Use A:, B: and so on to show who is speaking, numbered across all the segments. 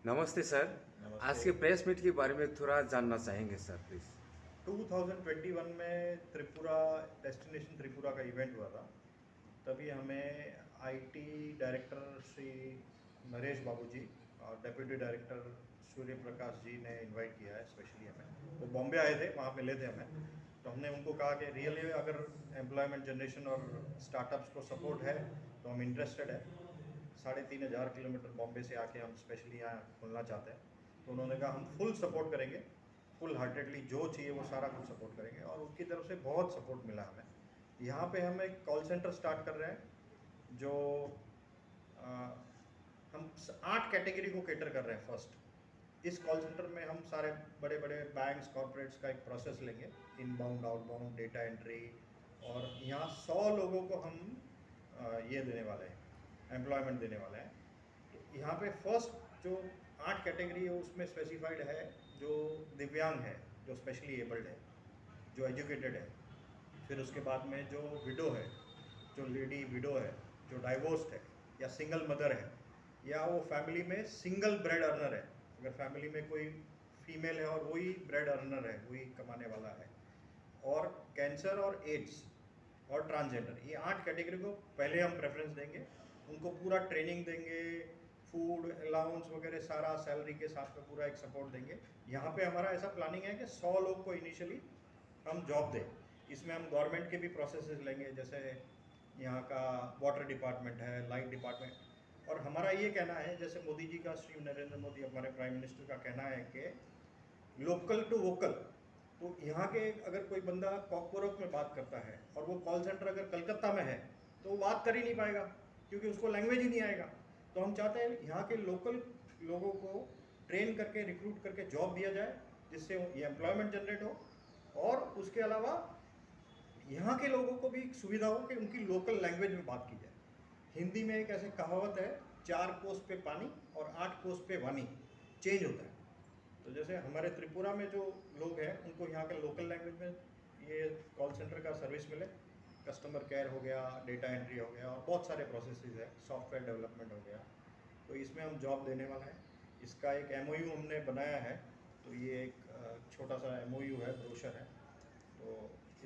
A: नमस्ते सर। आज
B: नमस्ते।
A: के प्रेस मीट के बारे में थोड़ा जानना चाहेंगे सर प्लीज़।
B: 2021 में त्रिपुरा डेस्टिनेशन त्रिपुरा का इवेंट हुआ था। तभी हमें आईटी डायरेक्टर श्री नरेश बाबू जी और डेप्यूटी डायरेक्टर सूर्य प्रकाश जी ने इनवाइट किया है। स्पेशली हमें वो बॉम्बे आए थे, वहाँ मिले थे हमें। तो हमने उनको कहा कि रियली अगर एम्प्लॉयमेंट जनरेशन और स्टार्टअप्स को सपोर्ट है तो हम इंटरेस्टेड है। 3,500 किलोमीटर बॉम्बे से आके हम स्पेशली यहाँ खुलना चाहते हैं। तो उन्होंने कहा हम फुल सपोर्ट करेंगे, फुल हार्टेडली जो चाहिए वो सारा कुछ सपोर्ट करेंगे, और उनकी तरफ से बहुत सपोर्ट मिला हमें। यहाँ पे हम एक कॉल सेंटर स्टार्ट कर रहे हैं जो आ, हम 8 कैटेगरी को कैटर कर रहे हैं। फर्स्ट, इस कॉल सेंटर में हम सारे बड़े बड़े बैंक्स कॉर्पोरेट्स का एक प्रोसेस लेंगे, इनबाउंड आउटबाउंड डेटा एंट्री, और यहाँ 100 लोगों को हम ये देने वाले हैं, एम्प्लॉयमेंट देने वाले हैं। तो यहाँ पे फर्स्ट जो 8 कैटेगरी है उसमें स्पेसिफाइड है जो दिव्यांग है, जो स्पेशली एबल्ड है, जो एजुकेटेड है। फिर उसके बाद में जो विडो है, जो लेडी विडो है, जो डाइवोर्स्ड है या सिंगल मदर है, या वो फैमिली में सिंगल ब्रेड अर्नर है। अगर फैमिली में कोई फीमेल है और वही ब्रेड अर्नर है, वही कमाने वाला है, और कैंसर और एड्स और ट्रांसजेंडर, ये 8 कैटेगरी को पहले हम प्रेफरेंस देंगे। उनको पूरा ट्रेनिंग देंगे, फूड अलाउंस वगैरह सारा सैलरी के साथ में पूरा एक सपोर्ट देंगे। यहाँ पे हमारा ऐसा प्लानिंग है कि 100 लोग को इनिशियली हम जॉब दें। इसमें हम गवर्नमेंट के भी प्रोसेसेस लेंगे, जैसे यहाँ का वाटर डिपार्टमेंट है, लाइट डिपार्टमेंट। और हमारा ये कहना है, जैसे मोदी जी का, श्री नरेंद्र मोदी हमारे प्राइम मिनिस्टर का कहना है कि लोकल टू वोकल। तो यहाँ के अगर कोई बंदा कॉकबोरोक में बात करता है और वो कॉल सेंटर अगर कलकत्ता में है तो वो बात कर ही नहीं पाएगा, क्योंकि उसको लैंग्वेज ही नहीं आएगा। तो हम चाहते हैं यहाँ के लोकल लोगों को ट्रेन करके रिक्रूट करके जॉब दिया जाए, जिससे ये एम्प्लॉयमेंट जनरेट हो, और उसके अलावा यहाँ के लोगों को भी एक सुविधा हो कि उनकी लोकल लैंग्वेज में बात की जाए। हिंदी में एक ऐसे कहावत है, 4 कोस पे पानी और 8 कोस पे वानी, चेंज होता है। तो जैसे हमारे त्रिपुरा में जो लोग हैं उनको यहाँ के लोकल लैंग्वेज में ये कॉल सेंटर का सर्विस मिले। कस्टमर केयर हो गया, डेटा एंट्री हो गया, और बहुत सारे प्रोसेसेस है, सॉफ्टवेयर डेवलपमेंट हो गया। तो इसमें हम जॉब देने वाले हैं। इसका एक MOU हमने बनाया है। तो ये एक छोटा सा MOU है, ब्रोशर है। तो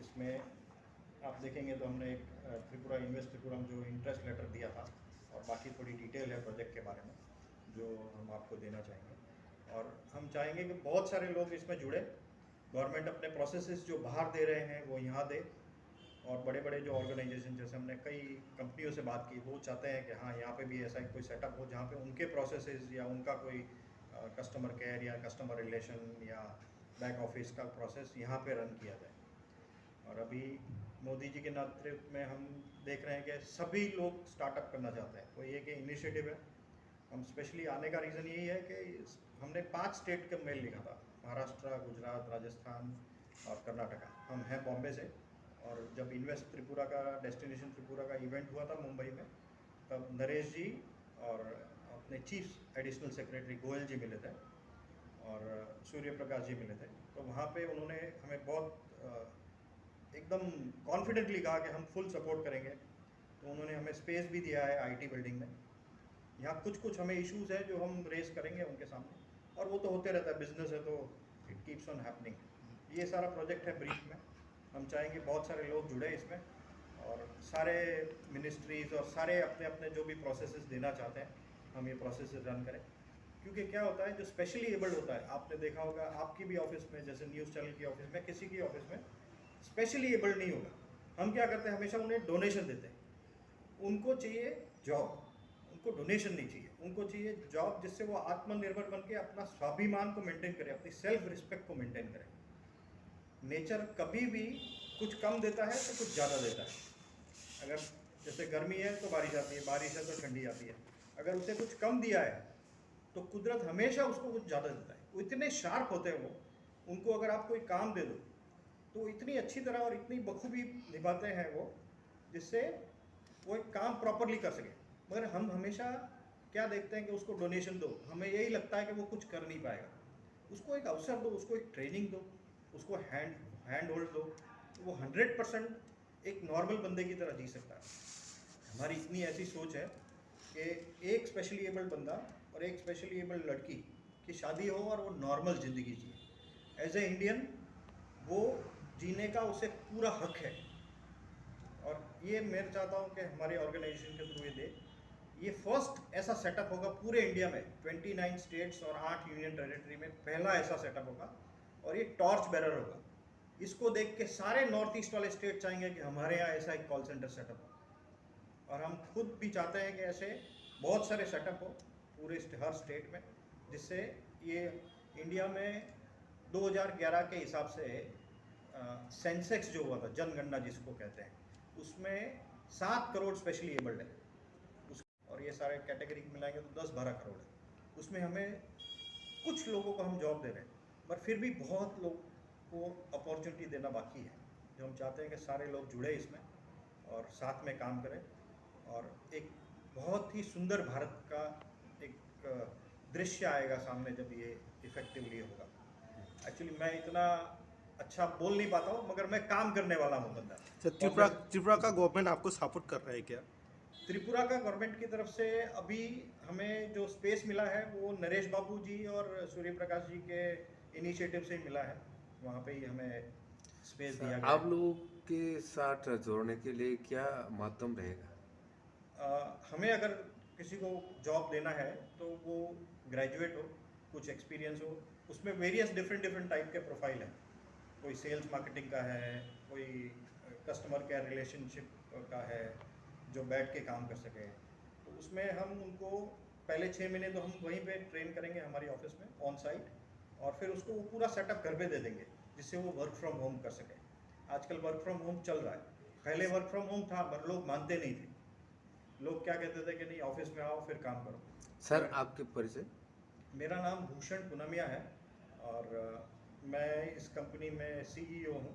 B: इसमें आप देखेंगे तो हमने एक त्रिपुरा इन्वेस्ट त्रिपुरा में जो इंटरेस्ट लेटर दिया था, और बाकी थोड़ी डिटेल है प्रोजेक्ट के बारे में जो हम आपको देना चाहेंगे। और हम चाहेंगे कि बहुत सारे लोग इसमें जुड़े। गवर्नमेंट अपने प्रोसेसेस जो बाहर दे रहे हैं वो यहाँ दे, और बड़े बड़े जो ऑर्गेनाइजेशन, जैसे हमने कई कंपनियों से बात की, वो चाहते हैं कि हाँ यहाँ पे भी ऐसा कोई सेटअप हो जहाँ पे उनके प्रोसेसेस या उनका कोई कस्टमर केयर या कस्टमर रिलेशन या बैक ऑफिस का प्रोसेस यहाँ पे रन किया जाए। और अभी मोदी जी के नेतृत्व में हम देख रहे हैं कि सभी लोग स्टार्टअप करना चाहते हैं। कोई एक इनिशिएटिव है। हम स्पेशली आने का रीज़न यही है कि हमने 5 स्टेट का मेल लिखा था, महाराष्ट्र, गुजरात, राजस्थान और कर्नाटका। हम हैं बॉम्बे से, और जब इन्वेस्ट त्रिपुरा का, डेस्टिनेशन त्रिपुरा का इवेंट हुआ था मुंबई में, तब नरेश जी और अपने चीफ एडिशनल सेक्रेटरी गोयल जी मिले थे, और सूर्य प्रकाश जी मिले थे। तो वहाँ पे उन्होंने हमें बहुत एकदम कॉन्फिडेंटली कहा कि हम फुल सपोर्ट करेंगे। तो उन्होंने हमें स्पेस भी दिया है आईटी बिल्डिंग में। यहाँ कुछ कुछ हमें इश्यूज़ हैं जो हम रेस करेंगे उनके सामने, और वो तो होते रहता है, बिजनेस है तो इट कीप्स ऑन हैपनिंग। ये सारा प्रोजेक्ट है ब्रीफ में। हम चाहेंगे बहुत सारे लोग जुड़े इसमें, और सारे मिनिस्ट्रीज़ और सारे अपने अपने जो भी प्रोसेसेस देना चाहते हैं हम ये प्रोसेसेस रन करें। क्योंकि क्या होता है, जो स्पेशली एबल्ड होता है, आपने देखा होगा आपकी भी ऑफिस में, जैसे न्यूज़ चैनल की ऑफिस में, किसी की ऑफिस में स्पेशली एबल्ड नहीं होगा। हम क्या करते हैं, हमेशा उन्हें डोनेशन देते हैं। उनको चाहिए जॉब, उनको डोनेशन नहीं चाहिए। उनको चाहिए जॉब जिससे वो आत्मनिर्भर बन के अपना स्वाभिमान को मेंटेन करे, अपनी सेल्फ रिस्पेक्ट को मेंटेन करे। नेचर कभी भी कुछ कम देता है तो कुछ ज़्यादा देता है। अगर जैसे गर्मी है तो बारिश आती है, बारिश है तो ठंडी आती है। अगर उसे कुछ कम दिया है तो कुदरत हमेशा उसको कुछ ज़्यादा देता है। वो इतने शार्प होते हैं वो, उनको अगर आप कोई काम दे दो तो इतनी अच्छी तरह और इतनी बखूबी निभाते हैं वो, जिससे वो एक काम प्रॉपरली कर सके। मगर हम हमेशा क्या देखते हैं कि उसको डोनेशन दो, हमें यही लगता है कि वो कुछ कर नहीं पाएगा। उसको एक अवसर दो, उसको एक ट्रेनिंग दो, उसको हैंड होल्ड दो, तो वो 100% एक नॉर्मल बंदे की तरह जी सकता है। हमारी इतनी ऐसी सोच है कि एक स्पेशली एबल्ड बंदा और एक स्पेशली एबल्ड लड़की की शादी हो और वो नॉर्मल ज़िंदगी जिए। एज ए इंडियन वो जीने का उसे पूरा हक है, और ये मैं चाहता हूँ कि हमारे ऑर्गेनाइजेशन के थ्रू ये फर्स्ट ऐसा सेटअप होगा पूरे इंडिया में, 29 स्टेट्स और 8 यूनियन टेरिटरी में पहला ऐसा सेटअप होगा, और ये टॉर्च बेरर होगा। इसको देख के सारे नॉर्थ ईस्ट वाले स्टेट चाहेंगे कि हमारे यहाँ ऐसा एक कॉल सेंटर सेटअप हो, और हम खुद भी चाहते हैं कि ऐसे बहुत सारे सेटअप हो पूरे हर स्टेट में, जिससे ये इंडिया में 2011 के हिसाब से सेंसेक्स जो हुआ था, जनगणना जिसको कहते हैं, उसमें 7 करोड़ स्पेशली एबल्ड है और ये सारे कैटेगरी मिलाएंगे तो 10-12 करोड़ है। उसमें हमें कुछ लोगों को हम जॉब दे रहे हैं, पर फिर भी बहुत लोग को अपॉर्चुनिटी देना बाकी है, जो हम चाहते हैं कि सारे लोग जुड़े इसमें और साथ में काम करें, और एक बहुत ही सुंदर भारत का एक दृश्य आएगा सामने जब ये इफेक्टिवली होगा। एक्चुअली मैं इतना अच्छा बोल नहीं पाता हूँ, मगर मैं काम करने वाला हूँ बंदा।
C: त्रिपुरा का गवर्नमेंट आपको सपोर्ट कर रहा है क्या?
B: त्रिपुरा का गवर्नमेंट की तरफ से अभी हमें जो स्पेस मिला है वो नरेश बाबू जी और सूर्य प्रकाश जी के इनिशिएटिव से ही मिला है, वहाँ पे ही हमें स्पेस दिया गया।
A: आप लोगों के साथ जोड़ने के लिए क्या माध्यम रहेगा?
B: हमें अगर किसी को जॉब देना है तो वो ग्रेजुएट हो, कुछ एक्सपीरियंस हो, उसमें वेरियस डिफरेंट टाइप के प्रोफाइल हैं। कोई सेल्स मार्केटिंग का है, कोई कस्टमर केयर रिलेशनशिप का है, जो बैठ के काम कर सके। तो उसमें हम उनको पहले 6 महीने तो हम वहीं पे ट्रेन करेंगे हमारी ऑफिस में ऑन साइट, और फिर उसको वो पूरा सेटअप घर पे दे देंगे, जिससे वो वर्क फ्रॉम होम कर सके। आजकल वर्क फ्रॉम होम चल रहा है, पहले वर्क फ्रॉम होम था पर लोग मानते नहीं थे। लोग क्या कहते थे कि नहीं ऑफिस में आओ फिर काम करो।
A: सर आपके परिचय?
B: मेरा नाम भूषण पुनमिया है और मैं इस कंपनी में CEO हूँ।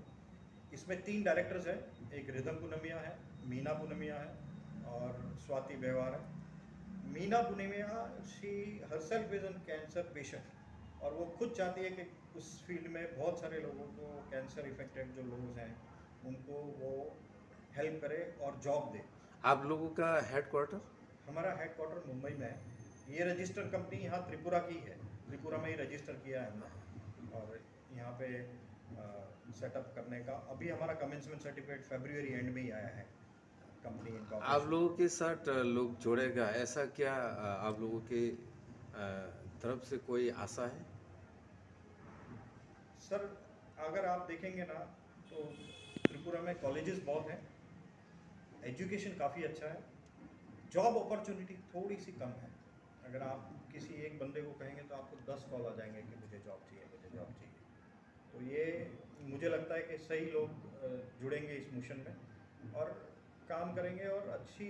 B: इसमें 3 डायरेक्टर्स हैं, एक रिदम पुनमिया है, मीना पुनमिया है और स्वाति व्यवहार है। Meena Punamia she herself is an cancer patient, और वो खुद चाहती है कि उस फील्ड में बहुत सारे लोगों को, कैंसर इफेक्टेड जो लोग हैं उनको वो हेल्प करे और जॉब दे।
A: आप लोगों का हेडक्वार्टर?
B: हमारा हेडक्वार्टर मुंबई में है। ये रजिस्टर कंपनी यहाँ त्रिपुरा की है, त्रिपुरा में ही रजिस्टर किया है हमने, और यहाँ पे सेटअप करने का अभी हमारा कमेंसमेंट सर्टिफिकेट फरवरी एंड में ही आया है कंपनी इनका।
A: आप लोगों के साथ लोग जोड़ेगा, ऐसा क्या आप लोगों के तरफ से कोई आशा है?
B: सर अगर आप देखेंगे ना तो त्रिपुरा में कॉलेजेस बहुत हैं, एजुकेशन काफ़ी अच्छा है, जॉब अपॉर्चुनिटी थोड़ी सी कम है। अगर आप किसी एक बंदे को कहेंगे तो आपको 10 कॉल आ जाएंगे कि मुझे जॉब चाहिए, मुझे जॉब चाहिए। तो ये मुझे लगता है कि सही लोग जुड़ेंगे इस मिशन में और काम करेंगे और अच्छी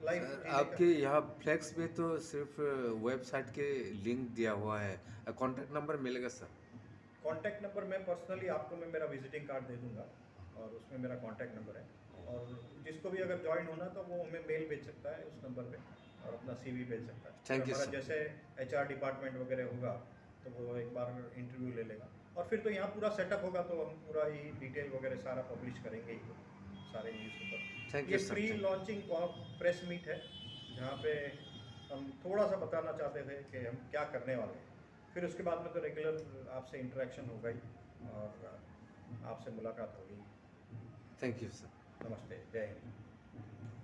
B: लाइफ।
A: आपके यहाँ फ्लेक्स में तो सिर्फ वेबसाइट के लिंक दिया हुआ है, कॉन्टैक्ट नंबर मिलेगा सर?
B: कॉन्टैक्ट नंबर मैं पर्सनली आपको मैं मेरा विजिटिंग कार्ड दे दूंगा और उसमें मेरा कॉन्टैक्ट नंबर है, और जिसको भी अगर ज्वाइन होना तो वो हमें मेल भेज सकता है उस नंबर पे और अपना CV भेज सकता है।
A: Thank you,
B: हमारा
A: sir.
B: जैसे HR डिपार्टमेंट वगैरह होगा तो वो एक बार इंटरव्यू ले लेगा, और फिर तो यहाँ पूरा सेटअप होगा तो हम पूरा ही डिटेल वगैरह सारा पब्लिश करेंगे ही सारे न्यूज़पेपर।
A: Thank
B: ये
A: you, sir.
B: Pre launching press meet है जहाँ पे हम थोड़ा सा बताना चाहते थे कि हम क्या करने वाले हैं, फिर उसके बाद में तो रेगुलर आपसे इंटरेक्शन होगा ही और आपसे मुलाकात होगी।
A: Thank you sir.
B: नमस्ते, जय हिंद।